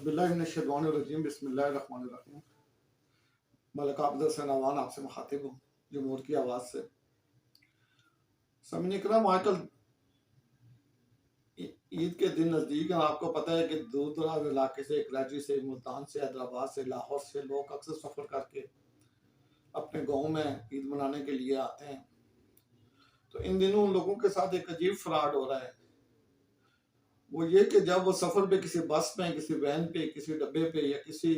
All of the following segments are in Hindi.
औज़ुबिल्लाहिमिनश्शैतानिर्रजीम बिस्मिल्लाहिर्रहमानिर्रहीम। मलिक अफ़ज़ल से नवान आपसे मुखातिब हूँ जमहूर की आवाज़ से। सामीन इकराम, आजकल ईद के दिन नज़दीक हैं। आपको पता है कि दूर दराज इलाके से, कराची से, मुल्तान से, हैदराबाद से, लाहौर से लोग अक्सर सफ़र करके अपने गाँव में ईद मनाने के लिए आते हैं। तो इन दिनों उन लोगों के साथ एक अजीब फ्रॉड हो रहा है। वो ये कि जब वो सफ़र पे किसी बस में, किसी वैन पे, किसी डब्बे पे या किसी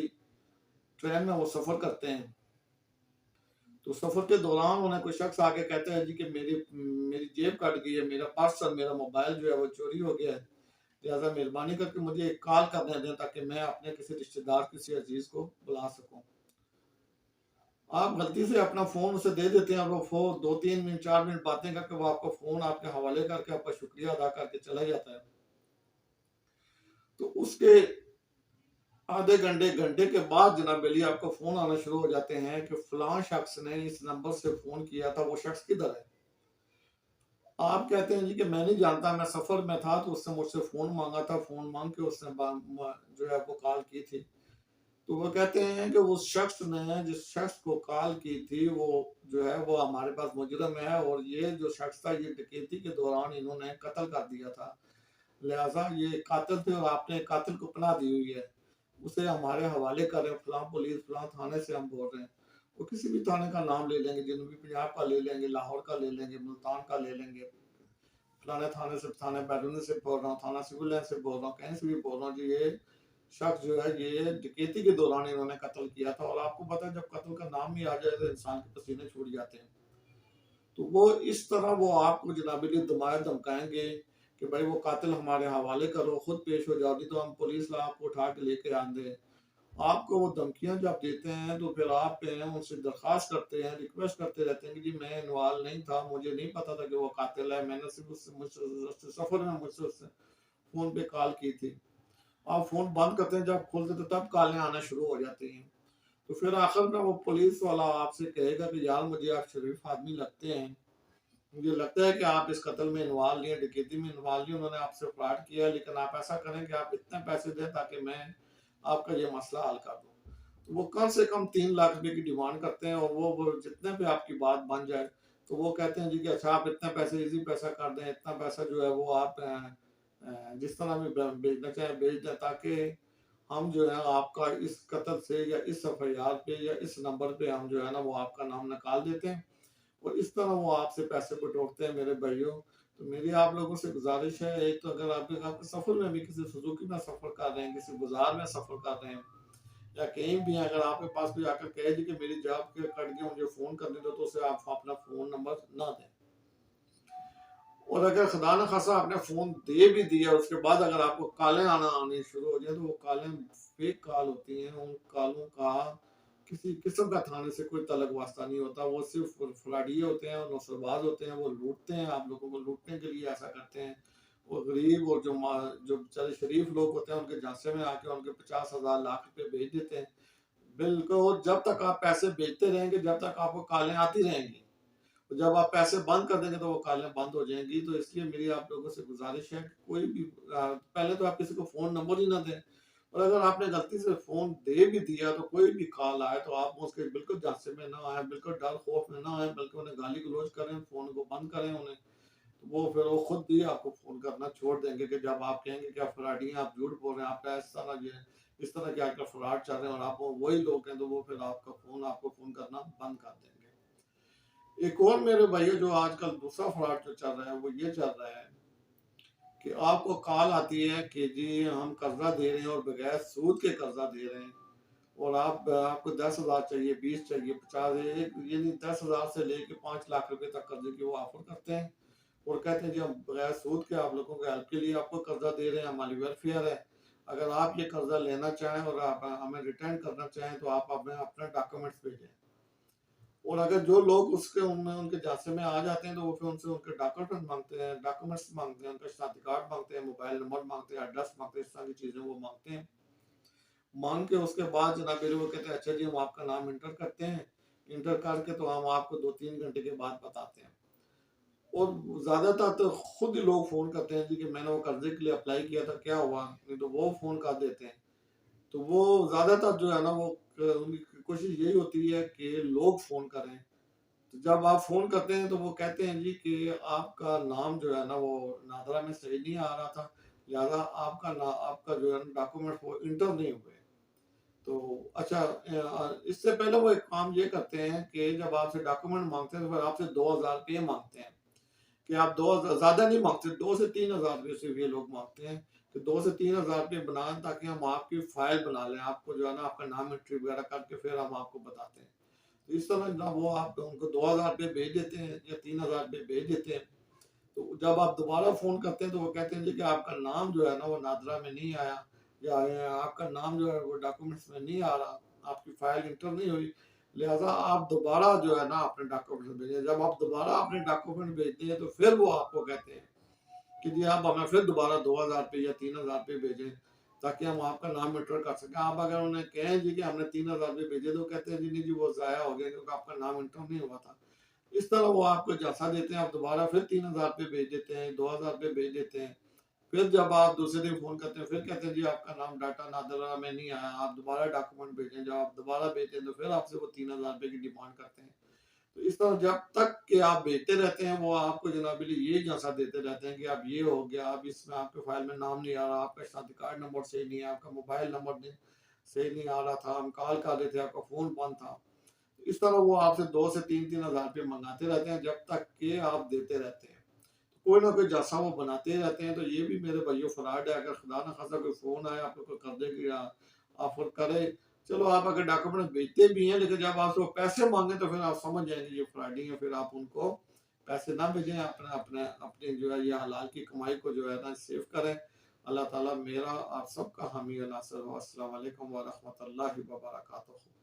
ट्रेन में वो सफ़र करते हैं, तो सफ़र के दौरान उन्हें कोई शख्स आके कहता है जी कि मेरी मेरी जेब कट गई है, मेरा पर्स और मेरा मोबाइल जो है वो चोरी हो गया है, लिहाजा मेहरबानी करके मुझे एक कॉल करने दें ताकि मैं अपने किसी रिश्तेदार, किसी अजीज़ को बुला सकूं। आप गलती से अपना फ़ोन उसे दे देते हैं और वो फ़ोन 2-3 मिनट 4 मिनट बातें करके वो आपका फ़ोन आपके हवाले करके आपका शुक्रिया अदा करके चला जाता है। तो उसके आधे घंटे घंटे के बाद जनाब अली आपको फ़ोन आना शुरू हो जाते हैं कि फ़लाँ शख्स ने इस नंबर से फ़ोन किया था, वो शख्स किधर है? आप कहते हैं जी कि मैं नहीं जानता, मैं सफ़र में था तो उसने मुझसे फ़ोन मांगा था, फ़ोन मांग के उसने जो है वो कॉल की थी। तो वो कहते हैं कि उस शख्स ने जिस शख्स को कॉल की थी वो जो है वो हमारे पास मुजरिम है और ये जो शख्स था ये डकैती के दौरान इन्होंने कत्ल कर दिया था, लिहाजा ये कातिल थे और आपने कातिल को पनाह दी हुई है, उसे हमारे हवाले करें, फलां पुलिस फलां थाने से हम बोल रहे हैं। वो किसी भी थाने का नाम ले लेंगे, जनूबी पंजाब का ले लेंगे, लाहौर का ले लेंगे, मुल्तान का ले लेंगे, फलाने थाने से, थाने बैरूनी से बोल रहा हूँ, थाना सिविल लाइन से बोल रहा हूँ, कहीं से भी बोल रहा हूँ जी, ये शख्स जो है ये डकैती के दौरान इन्होंने कत्ल किया था। और आपको पता है जब कत्ल का नाम ही आ जाए तो इंसान के पसीने छूट जाते हैं। तो वो इस तरह वो आपको जनाबिली दमाए धमकाएंगे कि भाई वो कातिल हमारे हवाले करो, खुद पेश हो जाओ, नहीं तो हम पुलिस ला आपको उठा के लेके आएंगे। आपको वो धमकियां जब देते हैं तो फिर आप उनसे दरख्वास्त करते हैं, रिक्वेस्ट करते रहते हैं कि जी मैं इन्वॉल्व नहीं था, मुझे नहीं पता था कि वो कातिल है, मैंने सिर्फ उससे सफर में मुझसे उससे फोन पे कॉल की थी। आप फोन बंद करते हैं, जब खोलते तो तब कॉलें आना शुरू हो जाती हैं। तो फिर आखिर में वो पुलिस वाला आपसे कहेगा कि यार मुझे आप शरीफ आदमी लगते हैं, मुझे लगता है कि आप इस कत्ल में इन्वॉल्व नहीं है, डकैती में इन्वॉल्व नहीं, उन्होंने आपसे फ्रॉड किया है, लेकिन आप ऐसा करें कि आप इतने पैसे दें ताकि मैं आपका ये मसला हल कर दूं। तो वो कम से कम 3 लाख रुपए की डिमांड करते हैं और वो जितने पे आपकी बात बन जाए तो वो कहते हैं जी कि अच्छा आप इतने पैसे इजी पैसा कर दें, इतना पैसा जो है वो आप जिस तरह भी भेजना चाहें भेज दें, ताकि हम जो है आपका इस कत्ल से या इस एफआईआर पे या इस नंबर पे हम जो है ना वो आपका नाम निकाल देते हैं। और इस तरह वो आपसे पैसे बटोरते हैं मेरे भाइयों। तो मेरी आप लोगों से गुजारिश है, एक तो अगर आपके सफ़र में भी किसी सुजुकी में सफ़र कर रहे हैं, किसी गुजार में सफ़र कर रहे हैं या कहीं भी अगर आपके पास कोई आकर कहे जी कि मेरी जॉब के कट गई, मुझे फ़ोन करने दो, तो उसे आप अपना फ़ोन नंबर ना दें। और अगर खुदा न खासा आपने फ़ोन दे भी दिया उसके बाद अगर आपको कॉलें आनी शुरू हो जाए तो वो कॉलें फेक कॉल होती हैं। उन कॉलों का किसी किस्म का थाने से कोई तलक वास्ता नहीं होता, वो सिर्फ फ्रॉडिये होते हैं और नौसरबाज होते हैं, वो लूटते हैं, आप लोगों को लूटने के लिए ऐसा करते हैं। वो गरीब और जो बेचारे शरीफ लोग होते हैं उनके झांसे में आके उनके 50,000 लाख रुपए भेज देते हैं। बिल्कुल जब तक आप पैसे भेजते रहेंगे, जब तक आपको कॉलें आती रहेंगी, तो जब आप पैसे बंद कर देंगे तो वो कॉलें बंद हो जाएंगी। तो इसलिए मेरी आप लोगों से गुजारिश है कि कोई भी पहले तो आप किसी को फ़ोन नंबर ही ना दें, और अगर आपने गलती से फ़ोन दे भी दिया तो कोई भी कॉल आए तो आप उसके बिल्कुल झांसे में ना आए, बिल्कुल डर खौफ में ना आए, बल्कि उन्हें गाली गलौज करें, फ़ोन को बंद करें उन्हें। तो वो फिर वो खुद भी आपको फ़ोन करना छोड़ देंगे कि जब आप कहेंगे कि आप फ्रॉडी हैं, आप झूठ बोल रहे हैं, आपका इस तरह के आजकल फ्रॉड चल रहे हैं और आप वही लोग हैं, तो वो फिर आपको फ़ोन करना बंद कर देंगे। एक और मेरे भाइयों जो आजकल दूसरा फ्रॉड जो चल रहा है वो ये चल रहा है कि आपको कॉल आती है कि जी हम कर्जा दे रहे हैं और बगैर सूद के कर्जा दे रहे हैं, और आपको 10,000 चाहिए, 20 चाहिए, 50, ये नहीं 10,000 से लेके 5 लाख रुपए तक कर्जे की वो ऑफर करते हैं और कहते हैं जी हम बगैर सूद के आप लोगों के हेल्प के लिए आपको कर्जा दे रहे हैं, हमारी वेलफेयर है। अगर आप ये कर्जा लेना चाहें और आप हमें रिटर्न करना चाहें तो आप हमें अपने डॉक्यूमेंट्स भेजें। और अगर जो लोग उसके उनमें उनके झांसे में आ जाते हैं तो वो फिर उनसे उनके डॉक्यूमेंट्स मांगते हैं, उनका शनाख्ती कार्ड मांगते हैं, मोबाइल नंबर मांगते हैं, एड्रेस मांगते हैं, इस तरह की चीज़ें वो मांगते हैं। मांग के उसके बाद जनाब मेरे वो कहते हैं अच्छा जी हम आपका नाम इंटर करते हैं, इंटर करके तो हम आपको 2-3 घंटे के बाद बताते हैं। और ज़्यादातर तो खुद ही लोग फ़ोन करते हैं जी कि मैंने वो कर्जे के लिए अप्लाई किया था, क्या हुआ? नहीं तो वो फ़ोन कर देते हैं तो वो ज़्यादातर जो है ना वो उनकी कोशिश यही होती है कि लोग फ़ोन करें। तो जब आप फ़ोन करते हैं तो वो कहते हैं जी कि आपका नाम जो है ना वो नादरा में सही नहीं आ रहा था, लिहाज़ा आपका जो है ना डॉक्यूमेंट वो इंटर नहीं हुए। तो अच्छा इससे पहले वो एक काम ये करते हैं कि जब आपसे डॉक्यूमेंट माँगते हैं तो फिर आपसे 2000 रुपये माँगते हैं कि आप 2000 ज़्यादा नहीं माँगते, 2 से 3000 रुपये सिर्फ़ ये लोग माँगते हैं कि 2 से 3000 रुपये बनाएँ ताकि हम आपकी फ़ाइल बना लें। आपको जो है ना आपका नाम एंट्री वगैरह करके फिर हम आपको बताते हैं। तो इस तरह ना वो आप उनको 2000 रुपये भेज देते हैं या 3000 रुपये भेज देते हैं। तो जब आप दोबारा फ़ोन करते हैं तो वो कहते हैं जी कि आपका नाम जो है ना वो नादरा में नहीं आया या आपका नाम जो है वो डॉक्यूमेंट्स में नहीं आ रहा, आपकी फ़ाइल इंटर नहीं हुई, लिहाज़ा आप दोबारा जो है ना अपने डॉक्यूमेंट्स भेजें। जब आप दोबारा अपने डॉक्यूमेंट भेजते हैं तो फिर वो आपको कहते हैं कि जी आप हमें फिर दोबारा 2000 रुपये या 3000 रुपये भेजें ताकि हम आपका नाम एंटर कर सकें। आप अगर उन्हें कहें जी कि हमने 3000 रुपये भेजे तो कहते हैं जी नहीं जी वो ज़ाया हो गया क्योंकि आपका नाम एंटर नहीं हुआ था। इस तरह वो आपको जैसा देते हैं आप दोबारा फिर 3000 रुपये भेज देते हैं, 2000 रुपये भेज देते हैं। फिर जब आप दूसरे दिन फ़ोन करते हैं फिर कहते हैं जी आपका नाम डाटा नादरा में नहीं आया, आप दोबारा डॉक्यूमेंट भेजें। जब आप दोबारा भेजते हैं तो फिर आपसे वो 3000 रुपये की डिमांड करते हैं। तो इस तरह जब तक कि आप भेजते रहते हैं वो आपको जनाबेली ये झांसा देते रहते हैं कि अब ये हो गया, अब इसमें आपके फ़ाइल में नाम नहीं आ रहा, आपका शादी कार्ड नंबर सही नहीं है, आपका मोबाइल नंबर नहीं सही नहीं आ रहा था, हम कॉल कर रहे थे, आपका फ़ोन बंद था। इस तरह वो आपसे 2 से 3-3 हज़ार रुपए मंगाते रहते हैं जब तक कि आप देते रहते हैं। कोई ना कोई जैसा वो बनाते ही रहते हैं, तो ये भी मेरे भाइयों फ्रॉड है। अगर खुदा ना खास्ता कोई फ़ोन आए आपको कोई कर्ज़े की या ऑफ़र करे, चलो आप अगर डॉक्यूमेंट भेजते भी हैं, लेकिन जब आपसे वो पैसे माँगे तो फिर आप समझ जाएँगे ये फ्रॉडी हैं, फिर आप उनको पैसे ना भेजें, अपने अपने अपनी जो है ये हलाल की कमाई को जो है ना सेव करें। अल्लाह ताला मेरा आप सबका हामी और नासिर हो। अस्सलाम वालेकुम व रहमतुल्लाहि व बरकातुहू।